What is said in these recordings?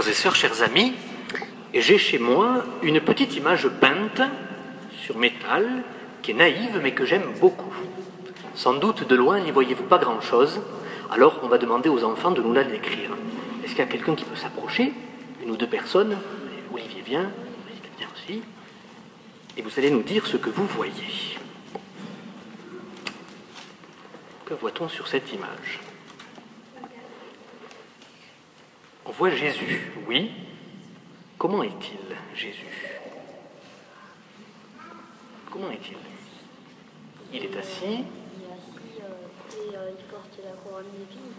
Frères et sœurs, chers amis, j'ai chez moi une petite image peinte sur métal qui est naïve mais que j'aime beaucoup. Sans doute de loin n'y voyez-vous pas grand-chose, alors on va demander aux enfants de nous la décrire. Est-ce qu'il y a quelqu'un qui peut s'approcher? Une ou deux personnes? Olivier vient, Olivier vient aussi. Et vous allez nous dire ce que vous voyez. Que voit-on sur cette image? On voit Jésus, oui. Comment est-il, Jésus? Comment est-il? Il est assis. Il est assis et il porte la couronne d'épines.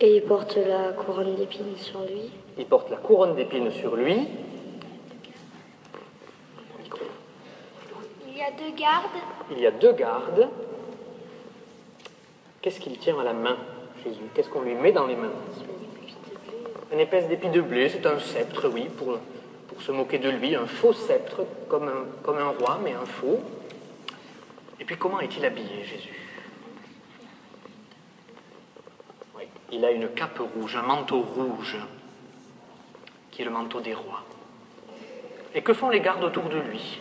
Et il porte la couronne d'épines sur lui. Il porte la couronne d'épines sur lui. Il y a deux gardes. Il y a deux gardes. Qu'est-ce qu'il tient à la main, Jésus? Qu'est-ce qu'on lui met dans les mains? Une épaisse d'épi de blé, c'est un sceptre, oui, pour se moquer de lui, un faux sceptre, comme un roi, mais un faux. Et puis comment est-il habillé, Jésus? Oui, il a une cape rouge, un manteau rouge, qui est le manteau des rois. Et que font les gardes autour de lui?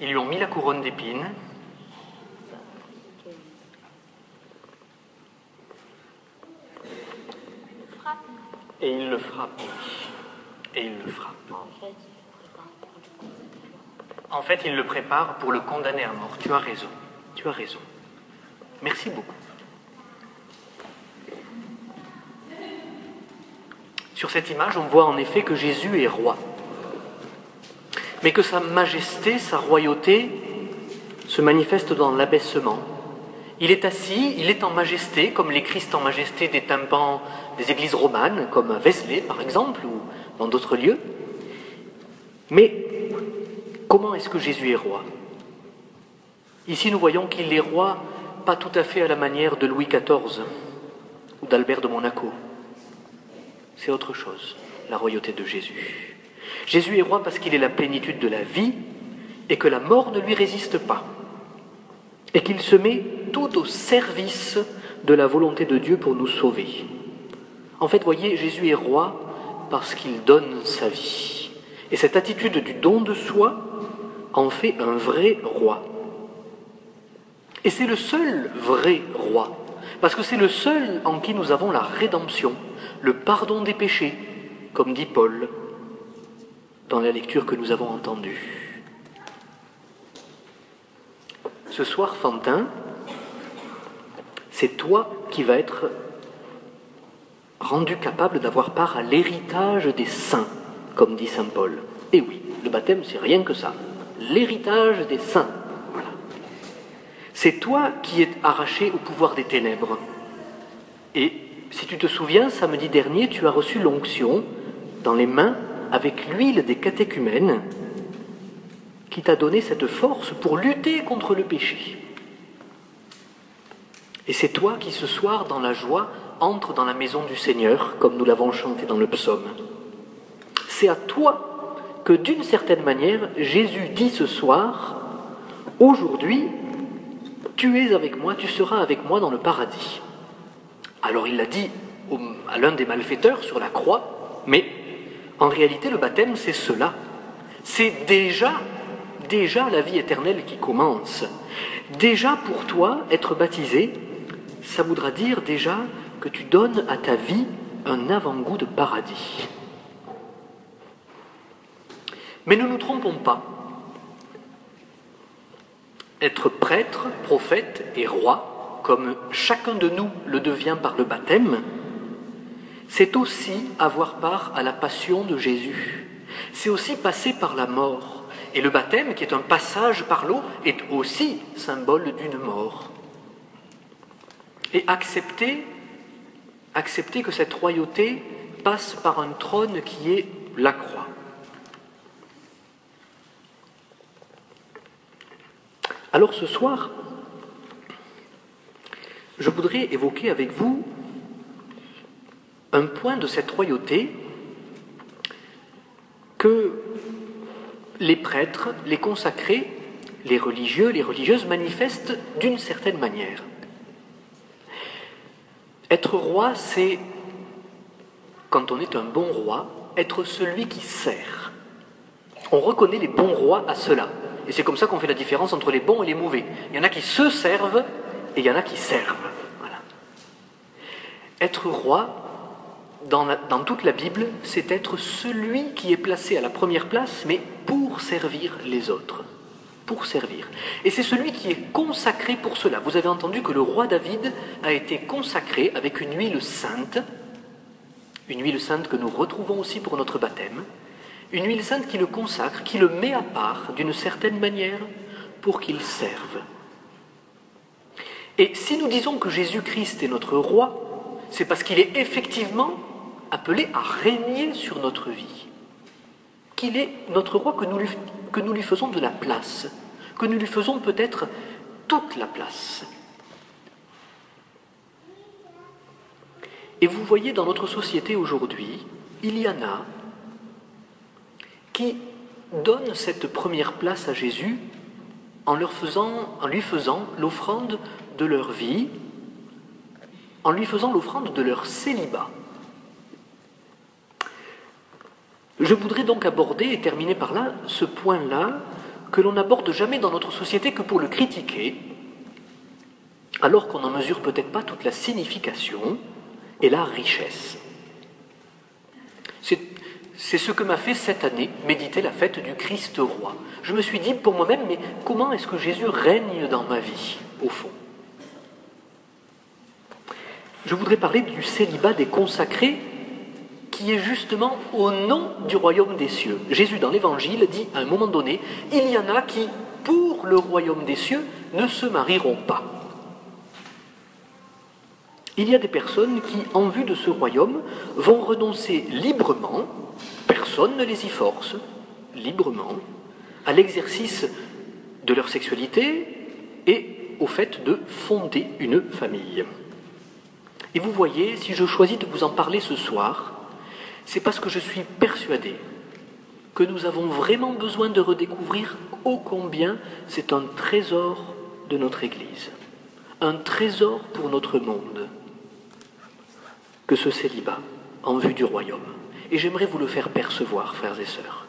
Ils lui ont mis la couronne d'épines. Et il le frappe, oui. Et il le frappe. En fait, il le prépare pour le condamner à mort. Tu as raison. Tu as raison. Merci beaucoup. Sur cette image, on voit en effet que Jésus est roi. Mais que sa majesté, sa royauté se manifeste dans l'abaissement. Il est assis, il est en majesté, comme les Christ en majesté des tympans des églises romanes, comme à Vézelay par exemple, ou dans d'autres lieux. Mais comment est-ce que Jésus est roi? Ici nous voyons qu'il est roi pas tout à fait à la manière de Louis XIV ou d'Albert de Monaco. C'est autre chose, la royauté de Jésus. Jésus est roi parce qu'il est la plénitude de la vie et que la mort ne lui résiste pas. Et qu'il se met tout au service de la volonté de Dieu pour nous sauver. En fait, voyez, Jésus est roi parce qu'il donne sa vie. Et cette attitude du don de soi en fait un vrai roi. Et c'est le seul vrai roi, parce que c'est le seul en qui nous avons la rédemption, le pardon des péchés, comme dit Paul dans la lecture que nous avons entendue. Ce soir, Fantin, c'est toi qui vas être rendu capable d'avoir part à l'héritage des saints, comme dit saint Paul. Et oui, le baptême, c'est rien que ça. L'héritage des saints. Voilà. C'est toi qui es arraché au pouvoir des ténèbres. Et si tu te souviens, samedi dernier, tu as reçu l'onction dans les mains avec l'huile des catéchumènes qui t'a donné cette force pour lutter contre le péché. Et c'est toi qui, ce soir, dans la joie, entre dans la maison du Seigneur, comme nous l'avons chanté dans le psaume. C'est à toi que, d'une certaine manière, Jésus dit ce soir, « Aujourd'hui, tu es avec moi, tu seras avec moi dans le paradis. » Alors il l'a dit à l'un des malfaiteurs sur la croix, mais en réalité, le baptême, c'est cela. C'est déjà la vie éternelle qui commence. Déjà pour toi, être baptisé, ça voudra dire déjà que tu donnes à ta vie un avant-goût de paradis. Mais ne nous trompons pas. Être prêtre, prophète et roi, comme chacun de nous le devient par le baptême, c'est aussi avoir part à la passion de Jésus. C'est aussi passer par la mort. Et le baptême, qui est un passage par l'eau, est aussi symbole d'une mort. Et accepter que cette royauté passe par un trône qui est la croix. Alors ce soir, je voudrais évoquer avec vous un point de cette royauté que les prêtres, les consacrés, les religieux, les religieuses manifestent d'une certaine manière. Être roi, c'est, quand on est un bon roi, être celui qui sert. On reconnaît les bons rois à cela. Et c'est comme ça qu'on fait la différence entre les bons et les mauvais. Il y en a qui se servent et il y en a qui servent. Voilà. Être roi, dans toute la Bible, c'est être celui qui est placé à la première place, mais pour servir les autres. Pour servir. Et c'est celui qui est consacré pour cela. Vous avez entendu que le roi David a été consacré avec une huile sainte que nous retrouvons aussi pour notre baptême, une huile sainte qui le consacre, qui le met à part d'une certaine manière pour qu'il serve. Et si nous disons que Jésus-Christ est notre roi, c'est parce qu'il est effectivement appelé à régner sur notre vie. Qu'il est notre roi, que nous lui faisons de la place, que nous lui faisons peut-être toute la place. Et vous voyez, dans notre société aujourd'hui, il y en a qui donnent cette première place à Jésus en lui faisant l'offrande de leur vie, en lui faisant l'offrande de leur célibat. Je voudrais donc aborder, et terminer par là, ce point-là, que l'on n'aborde jamais dans notre société que pour le critiquer, alors qu'on n'en mesure peut-être pas toute la signification et la richesse. C'est ce que m'a fait cette année méditer la fête du Christ roi. Je me suis dit pour moi-même, mais comment est-ce que Jésus règne dans ma vie, au fond ? Je voudrais parler du célibat des consacrés, qui est justement au nom du royaume des cieux. Jésus, dans l'Évangile, dit à un moment donné, il y en a qui, pour le royaume des cieux, ne se marieront pas. Il y a des personnes qui, en vue de ce royaume, vont renoncer librement, personne ne les y force, librement, à l'exercice de leur sexualité et au fait de fonder une famille. Et vous voyez, si je choisis de vous en parler ce soir, c'est parce que je suis persuadé que nous avons vraiment besoin de redécouvrir ô combien c'est un trésor de notre Église, un trésor pour notre monde, que ce célibat en vue du royaume. Et j'aimerais vous le faire percevoir, frères et sœurs.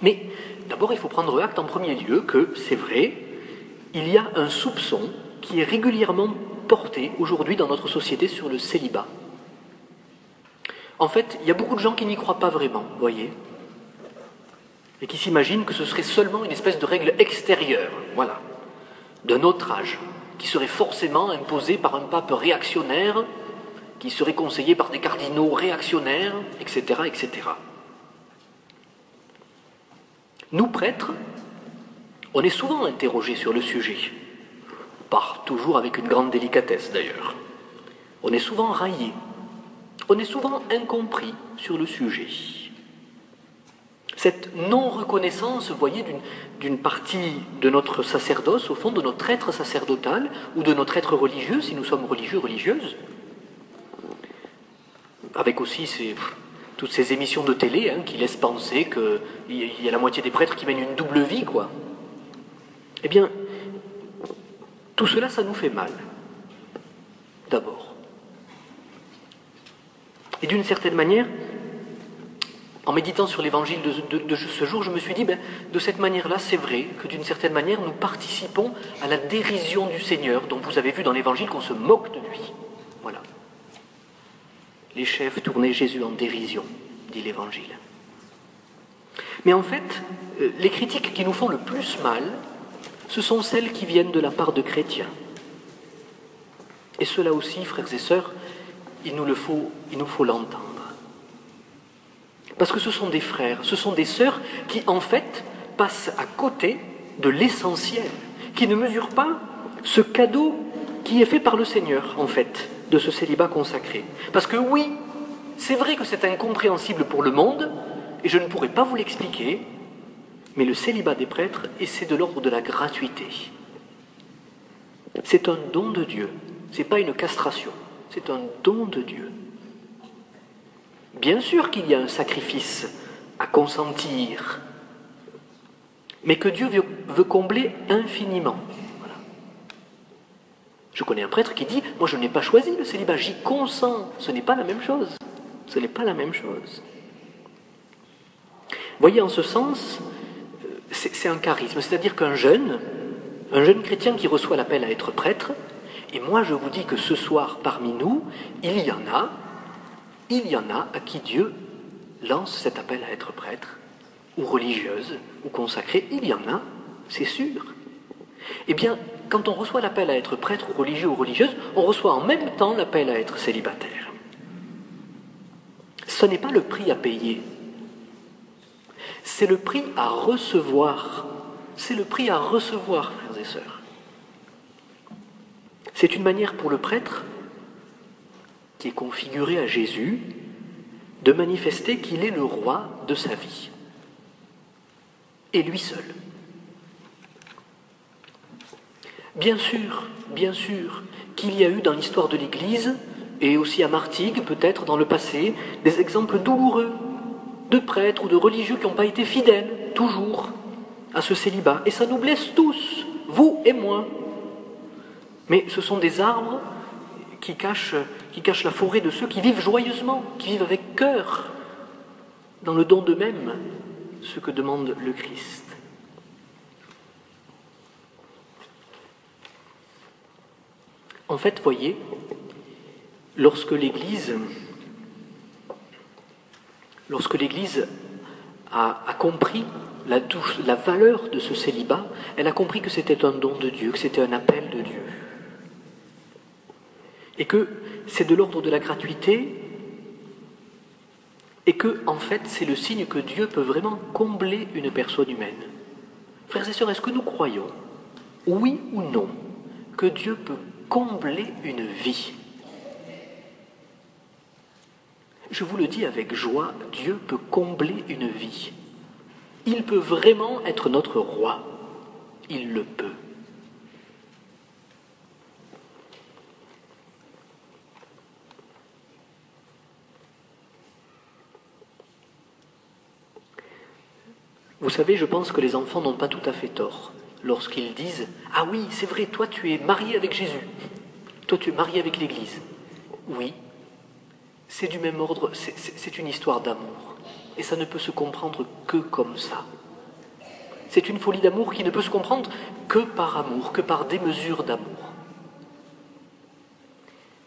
Mais d'abord, il faut prendre acte en premier lieu que, c'est vrai, il y a un soupçon qui est régulièrement porté aujourd'hui dans notre société sur le célibat. En fait, il y a beaucoup de gens qui n'y croient pas vraiment, voyez, et qui s'imaginent que ce serait seulement une espèce de règle extérieure, voilà, d'un autre âge, qui serait forcément imposée par un pape réactionnaire, qui serait conseillé par des cardinaux réactionnaires, etc., etc. Nous, prêtres, on est souvent interrogés sur le sujet, pas toujours avec une grande délicatesse d'ailleurs. On est souvent raillés. On est souvent incompris sur le sujet. Cette non-reconnaissance, vous voyez, d'une partie de notre sacerdoce, au fond, de notre être sacerdotal, ou de notre être religieux, si nous sommes religieux, religieuses, avec aussi toutes ces émissions de télé qui laissent penser qu'il y a la moitié des prêtres qui mènent une double vie, quoi. Eh bien, tout cela, ça nous fait mal, d'abord. Et d'une certaine manière, en méditant sur l'évangile de ce jour, je me suis dit, de cette manière-là, c'est vrai que d'une certaine manière, nous participons à la dérision du Seigneur, dont vous avez vu dans l'évangile qu'on se moque de lui. Voilà. Les chefs tournaient Jésus en dérision, dit l'évangile. Mais en fait, les critiques qui nous font le plus mal, ce sont celles qui viennent de la part de chrétiens. Et cela aussi, frères et sœurs, il nous faut l'entendre. Parce que ce sont des frères, ce sont des sœurs qui, en fait, passent à côté de l'essentiel, qui ne mesurent pas ce cadeau qui est fait par le Seigneur, en fait, de ce célibat consacré. Parce que oui, c'est vrai que c'est incompréhensible pour le monde, et je ne pourrais pas vous l'expliquer, mais le célibat des prêtres, et c'est de l'ordre de la gratuité. C'est un don de Dieu, ce n'est pas une castration. C'est un don de Dieu. Bien sûr qu'il y a un sacrifice à consentir, mais que Dieu veut combler infiniment. Voilà. Je connais un prêtre qui dit « Moi, je n'ai pas choisi le célibat, j'y consens. » Ce n'est pas la même chose. Ce n'est pas la même chose. Vous voyez, en ce sens, c'est un charisme. C'est-à-dire qu'un jeune chrétien qui reçoit l'appel à être prêtre, et moi je vous dis que ce soir, parmi nous, il y en a à qui Dieu lance cet appel à être prêtre, ou religieuse, ou consacrée, il y en a, c'est sûr. Eh bien, quand on reçoit l'appel à être prêtre, ou religieux, ou religieuse, on reçoit en même temps l'appel à être célibataire. Ce n'est pas le prix à payer, c'est le prix à recevoir. C'est le prix à recevoir, frères et sœurs. C'est une manière pour le prêtre, qui est configuré à Jésus, de manifester qu'il est le roi de sa vie. Et lui seul. Bien sûr qu'il y a eu dans l'histoire de l'Église, et aussi à Martigues, peut-être dans le passé, des exemples douloureux de prêtres ou de religieux qui n'ont pas été fidèles, toujours, à ce célibat. Et ça nous blesse tous, vous et moi. Mais ce sont des arbres qui cachent la forêt de ceux qui vivent joyeusement, qui vivent avec cœur, dans le don d'eux-mêmes, ce que demande le Christ. En fait, voyez, lorsque l'Église a compris la valeur de ce célibat, elle a compris que c'était un don de Dieu, que c'était un appel de Dieu. Et que c'est de l'ordre de la gratuité, et que, en fait, c'est le signe que Dieu peut vraiment combler une personne humaine. Frères et sœurs, est-ce que nous croyons, oui ou non, que Dieu peut combler une vie? Je vous le dis avec joie, Dieu peut combler une vie. Il peut vraiment être notre roi. Il le peut. Vous savez, je pense que les enfants n'ont pas tout à fait tort lorsqu'ils disent « Ah oui, c'est vrai, toi tu es marié avec Jésus. Toi tu es marié avec l'Église. » Oui, c'est du même ordre, c'est une histoire d'amour. Et ça ne peut se comprendre que comme ça. C'est une folie d'amour qui ne peut se comprendre que par amour, que par des mesures d'amour.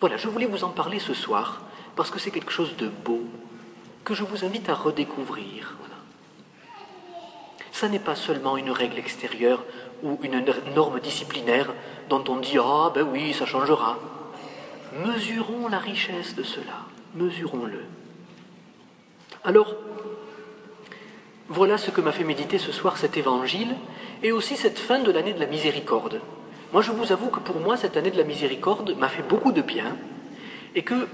Voilà, je voulais vous en parler ce soir, parce que c'est quelque chose de beau, que je vous invite à redécouvrir. Voilà. Ça n'est pas seulement une règle extérieure ou une norme disciplinaire dont on dit « Ah ben oui, ça changera ». Mesurons la richesse de cela, mesurons-le. Alors, voilà ce que m'a fait méditer ce soir cet évangile et aussi cette fin de l'année de la miséricorde. Moi, je vous avoue que pour moi, cette année de la miséricorde m'a fait beaucoup de bien et que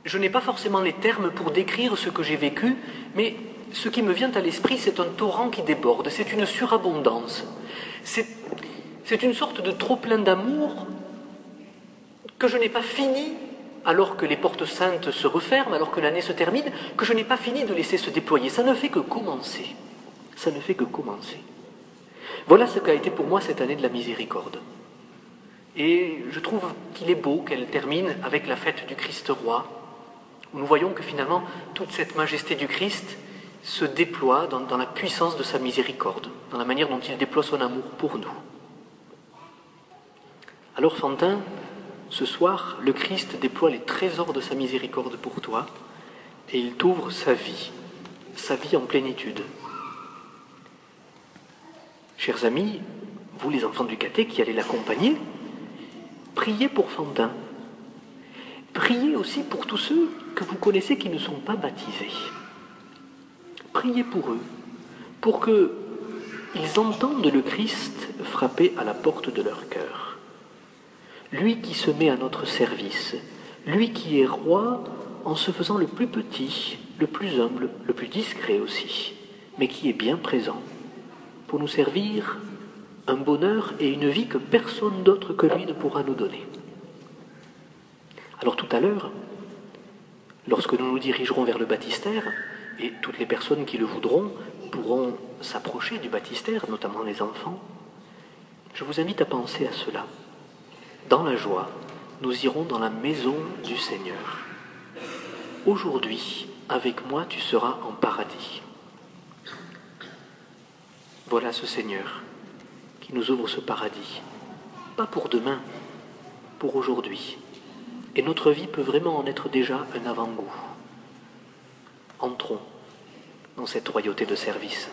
je n'ai pas forcément les termes pour décrire ce que j'ai vécu, mais ce qui me vient à l'esprit, c'est un torrent qui déborde, c'est une surabondance. C'est une sorte de trop-plein d'amour que je n'ai pas fini, alors que les portes saintes se referment, alors que l'année se termine, que je n'ai pas fini de laisser se déployer. Ça ne fait que commencer. Ça ne fait que commencer. Voilà ce qu'a été pour moi cette année de la miséricorde. Et je trouve qu'il est beau qu'elle termine avec la fête du Christ roi, où nous voyons que finalement, toute cette majesté du Christ se déploie dans la puissance de sa miséricorde, dans la manière dont il déploie son amour pour nous. Alors, Fantin, ce soir, le Christ déploie les trésors de sa miséricorde pour toi et il t'ouvre sa vie en plénitude. Chers amis, vous les enfants du caté qui allez l'accompagner, priez pour Fantin. Priez aussi pour tous ceux que vous connaissez qui ne sont pas baptisés. Priez pour eux, pour qu'ils entendent le Christ frapper à la porte de leur cœur. Lui qui se met à notre service, lui qui est roi en se faisant le plus petit, le plus humble, le plus discret aussi, mais qui est bien présent pour nous servir un bonheur et une vie que personne d'autre que lui ne pourra nous donner. Alors tout à l'heure, lorsque nous nous dirigerons vers le baptistère, et toutes les personnes qui le voudront pourront s'approcher du baptistère, notamment les enfants, je vous invite à penser à cela. dans la joie, nous irons dans la maison du Seigneur. Aujourd'hui, avec moi, tu seras en paradis. Voilà ce Seigneur qui nous ouvre ce paradis. Pas pour demain, pour aujourd'hui. Et notre vie peut vraiment en être déjà un avant-goût. Entrons dans cette royauté de service.